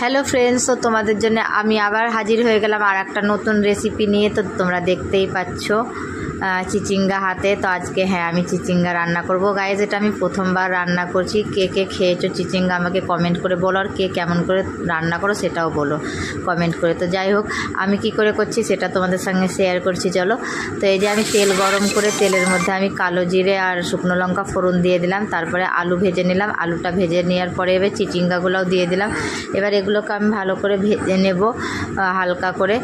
Hello friends, তো তোমাদের জন্য আমি আবার হাজির হয়ে গেলাম আর একটা নতুন রেসিপি নিয়ে। তো তোমরা দেখতেই পাচ্ছ চিচিঙ্গা হাতে। তো আজকে আমি চিচিঙ্গা রান্না করব গাইজ। এটা আমি প্রথমবার রান্না করছি। কে কে খেয়েছো চিচিঙ্গা আমাকে কমেন্ট করে বলো, আর কে কেমন করে রান্না করো সেটাও বলো কমেন্ট করে। তো যাই হোক, আমি কি করে করছি সেটা তোমাদের সঙ্গে শেয়ার করছি, চলো। তো এই যে আমি তেল গরম করে তেলের মধ্যে আমি কালো জিরে আর শুকনো লঙ্কা ফোড়ন দিয়ে দিলাম। তারপরে আলু ভেজে নিলাম। আলুটা ভেজে নেওয়ার পরে এবার চিচিঙ্গাগুলোও দিয়ে দিলাম। এবার এগুলোকে আমি ভালো করে ভেজে নেব হালকা করে,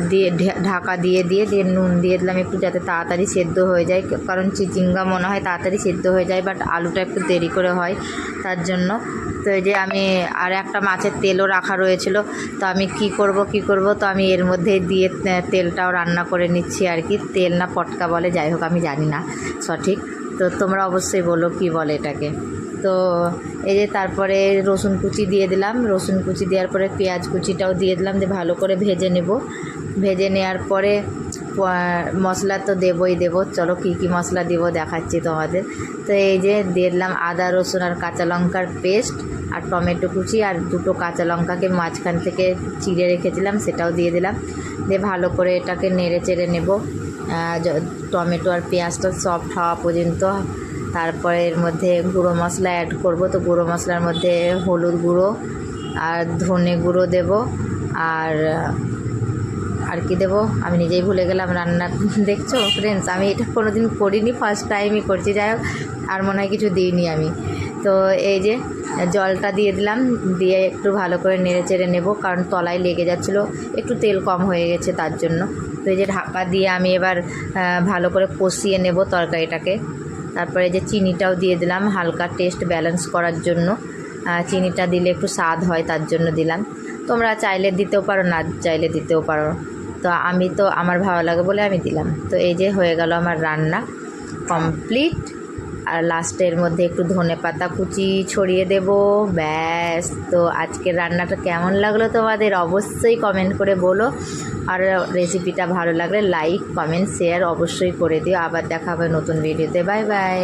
দিয়ে ঢাকা দিয়ে দিয়ে নুন দিয়ে দিলাম একটু, যাতে তাড়াতাড়ি সেদ্ধ হয়ে যায়। কারণ চিচিঙ্গা মনে হয় তাড়াতাড়ি সেদ্ধ হয়ে যায়, বাট আলুটা একটু দেরি করে হয়, তার জন্য। তো এই যে আমি আর একটা মাছের তেলও রাখা রয়েছিল। তো আমি কি করব, তো আমি এর মধ্যে দিয়ে তেলটাও রান্না করে নিচ্ছি আর কি। তেল না পটকা বলে, যাই হোক আমি জানি না সঠিক। তো তোমরা অবশ্যই বলো কি বলে এটাকে। তো এই যে তারপরে রসুন কুচি দিয়ে দিলাম। রসুন কুচি দেওয়ার পরে পেঁয়াজ কুচিটাও দিয়ে দিলাম, দিয়ে ভালো করে ভেজে নেব। ভেজে নেওয়ার পরে মশলা তো দেবো, চলো কী কী মশলা দেবো দেখাচ্ছি তোমাদের। তো এই যে দিয়ে দিলাম আদা রসুন আর কাঁচা লঙ্কার পেস্ট, আর টমেটো কুচি, আর দুটো কাঁচা লঙ্কাকে মাঝখান থেকে চিড়ে রেখেছিলাম সেটাও দিয়ে দিলাম। দিয়ে ভালো করে এটাকে নেড়ে চেড়ে নেব টমেটো আর পেঁয়াজটা সফট হওয়া পর্যন্ত। তারপরে এর মধ্যে গুঁড়ো মশলা অ্যাড করব। তো গুঁড়ো মশলার মধ্যে হলুদ গুঁড়ো আর ধনে গুঁড়ো দেব, আর কি দেবো আমি নিজেই ভুলে গেলাম রান্না। দেখছো ফ্রেন্ডস, আমি এটা কোনো দিন করিনি, ফার্স্ট টাইমই করছি। যাই হোক, আর মনে হয় কিছু দিইনি আমি। তো এই যে জলটা দিয়ে দিলাম, দিয়ে একটু ভালো করে নেড়ে চেড়ে নেব, কারণ তলায় লেগে যাচ্ছিলো, একটু তেল কম হয়ে গেছে তার জন্য। তো এই যে ঢাকা দিয়ে আমি এবার ভালো করে কষিয়ে নেব তরকারিটাকে। তারপরে যে চিনিটাও দিয়ে দিলাম হালকা টেস্ট ব্যালেন্স করার জন্য। চিনিটা দিলে একটু স্বাদ হয়, তার জন্য দিলাম। তোমরা চাইলে দিতেও পারো, না চাইলে দিতেও পারো। তো আমি তো আমার ভালো লাগে বলে আমি দিলাম। তো এই যে হয়ে গেল আমার রান্না কমপ্লিট। আর লাস্টের মধ্যে একটু ধনেপাতা কুচি ছড়িয়ে দেব, ব্যাস। তো আজকের রান্নাটা কেমন লাগলো তোমাদের অবশ্যই কমেন্ট করে বলো। আর রেসিপিটা ভালো লাগলে লাইক কমেন্ট শেয়ার অবশ্যই করে দিও। আবার দেখা হবে নতুন ভিডিওতে। Bye bye.